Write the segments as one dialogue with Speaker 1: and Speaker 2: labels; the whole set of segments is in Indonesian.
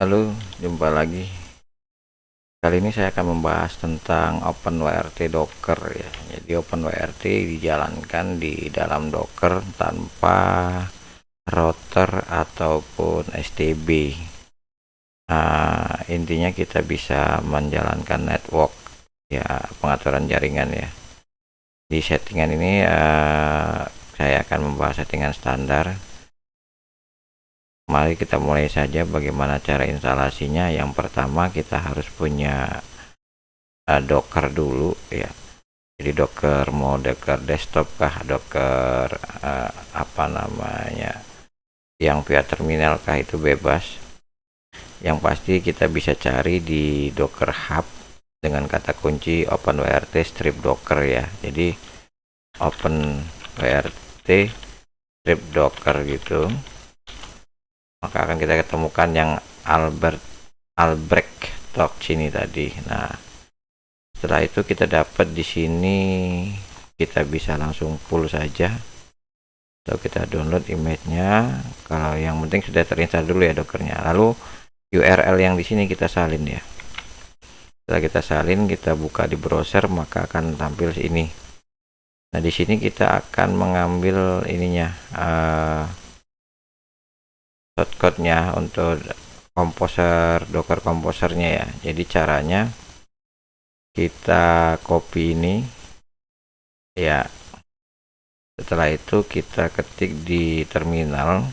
Speaker 1: Halo, jumpa lagi. Kali ini saya akan membahas tentang OpenWRT Docker ya. Jadi OpenWRT dijalankan di dalam Docker tanpa router ataupun STB. Intinya kita bisa menjalankan network ya, pengaturan jaringan ya. Di settingan ini saya akan membahas settingan standar. Mari kita mulai saja bagaimana cara instalasinya. Yang pertama kita harus punya Docker dulu ya. Jadi Docker mau Docker desktop kah, Docker apa namanya, yang via terminal kah, itu bebas. Yang pasti kita bisa cari di Docker Hub dengan kata kunci OpenWRT strip Docker ya. Jadi OpenWRT strip Docker gitu, maka akan kita ketemukan yang Albrecht Talk sini tadi. Nah, setelah itu kita dapat di sini, kita bisa langsung pull saja atau kita download image-nya. Kalau yang penting sudah terinstall dulu ya Dockernya. Lalu URL yang di sini kita salin ya. Setelah kita salin, kita buka di browser, maka akan tampil ini. Nah, di sini kita akan mengambil ininya, shortcut-nya untuk komposer, Docker komposernya ya. Jadi caranya kita copy ini ya. Setelah itu kita ketik di terminal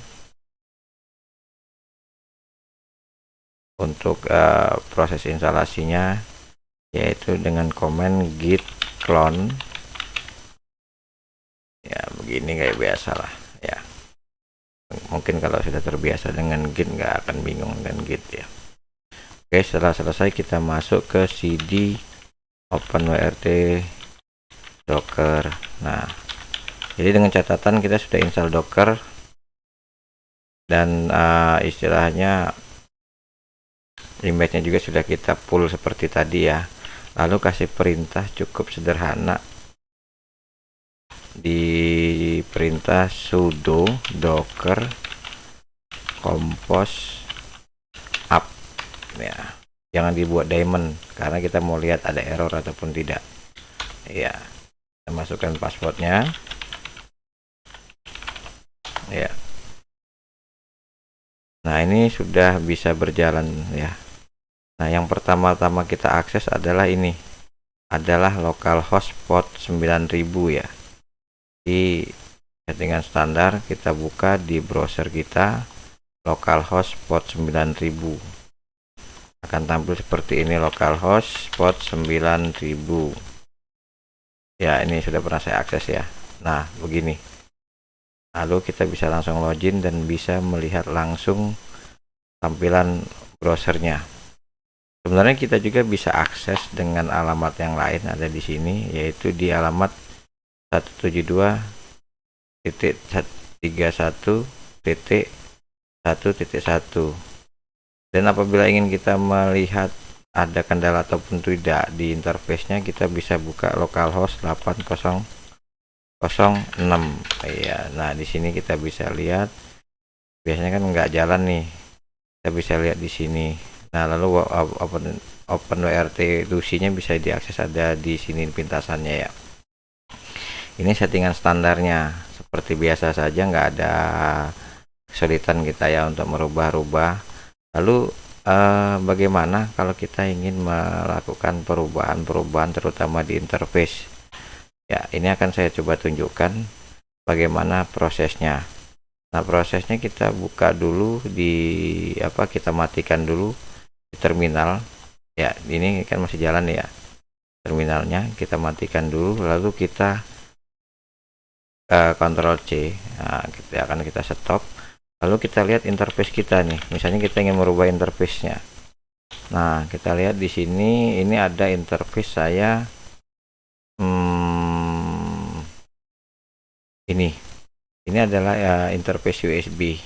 Speaker 1: untuk proses instalasinya, yaitu dengan command git clone ya, begini kayak biasa lah ya. Mungkin kalau sudah terbiasa dengan git nggak akan bingung dengan git ya. Oke, setelah selesai kita masuk ke cd OpenWRT Docker. Nah, jadi dengan catatan kita sudah install Docker dan istilahnya image-nya juga sudah kita pull seperti tadi ya. Lalu kasih perintah cukup sederhana, di perintah sudo docker compose up ya. Jangan dibuat diamond karena kita mau lihat ada error ataupun tidak ya. Kita masukkan passwordnya ya. Nah, ini sudah bisa berjalan ya. Nah, yang pertama-tama kita akses adalah ini, adalah localhost port 9000 ya. Di settingan standar kita buka di browser kita, localhost port 9000 akan tampil seperti ini, localhost port 9000 ya. Ini sudah pernah saya akses ya. Nah, begini. Lalu kita bisa langsung login dan bisa melihat langsung tampilan browsernya. Sebenarnya kita juga bisa akses dengan alamat yang lain, ada di sini, yaitu di alamat 172.31.1.1. Dan apabila ingin kita melihat ada kendala ataupun tidak di interface-nya, kita bisa buka localhost 8006 ya. Nah, di sini kita bisa lihat, biasanya kan nggak jalan nih, kita bisa lihat di sini. Nah, lalu OpenWRT Lucy-nya bisa diakses, ada di sini pintasannya ya. Ini settingan standarnya, seperti biasa saja, nggak ada kesulitan kita ya untuk merubah-rubah. Lalu bagaimana kalau kita ingin melakukan perubahan-perubahan terutama di interface ya. Ini akan saya coba tunjukkan bagaimana prosesnya. Nah, prosesnya kita buka dulu di kita matikan dulu di terminal ya. Ini kan masih jalan ya terminalnya, kita matikan dulu, lalu kita Ctrl C. Nah, kita stop. Lalu kita lihat interface kita nih, misalnya kita ingin merubah interface-nya. Nah, kita lihat di sini, ini ada interface saya ini adalah interface USB.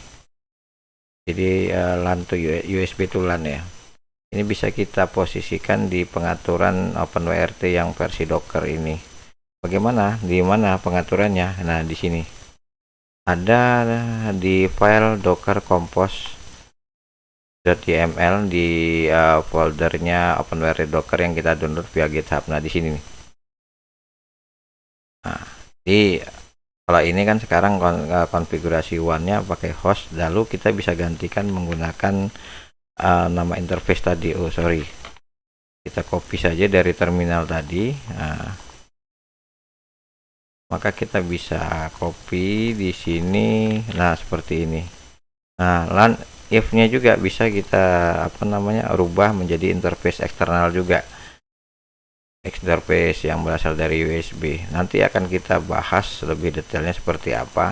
Speaker 1: Jadi LAN to USB to LAN ya. Ini bisa kita posisikan di pengaturan OpenWRT yang versi Docker ini. Bagaimana? Di mana pengaturannya? Nah, di sini ada di file Docker Compose .yml di foldernya openware docker yang kita download via GitHub. Nah, di sini nih. Nah, di kalau ini kan sekarang konfigurasi one-nya pakai host, lalu kita bisa gantikan menggunakan nama interface tadi. Oh, sorry. Kita copy saja dari terminal tadi. Nah, maka kita bisa copy di sini. Nah, seperti ini. Nah, if-nya juga bisa kita rubah menjadi interface eksternal juga. Interface yang berasal dari USB. Nanti akan kita bahas lebih detailnya seperti apa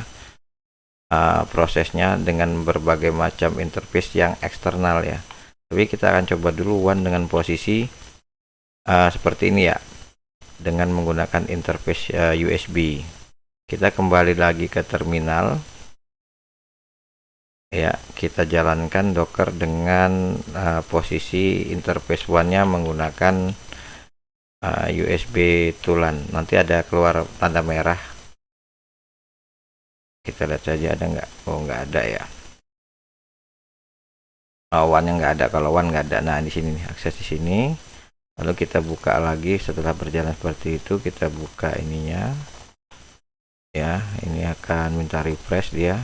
Speaker 1: prosesnya dengan berbagai macam interface yang eksternal ya. Tapi kita akan coba dulu one dengan posisi seperti ini ya, dengan menggunakan interface USB. Kita kembali lagi ke terminal ya, kita jalankan docker dengan posisi interface one-nya menggunakan USB tulan. Nanti ada keluar tanda merah, kita lihat saja ada nggak. Oh, nggak ada ya. One yang nggak ada, kalau one nggak ada. Nah, di sini nih, akses di sini, lalu kita buka lagi. Setelah berjalan seperti itu, kita buka ininya ya. Ini akan minta refresh, dia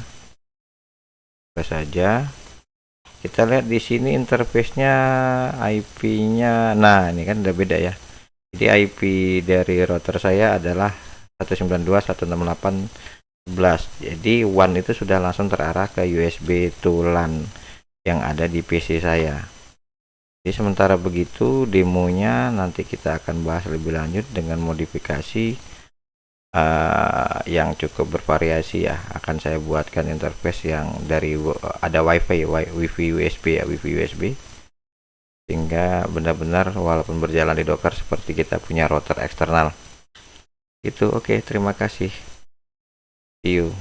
Speaker 1: refresh saja. Kita lihat di sini interface-nya, IP-nya. Nah, ini kan udah beda ya. Jadi IP dari router saya adalah 192.168.11. Jadi one itu sudah langsung terarah ke USB to LAN yang ada di PC saya. Jadi sementara begitu demonya nanti kita akan bahas lebih lanjut dengan modifikasi yang cukup bervariasi ya. Akan saya buatkan interface yang dari ada wifi USB ya, wifi USB, sehingga benar-benar walaupun berjalan di docker seperti kita punya router eksternal itu. Oke, terima kasih, see you.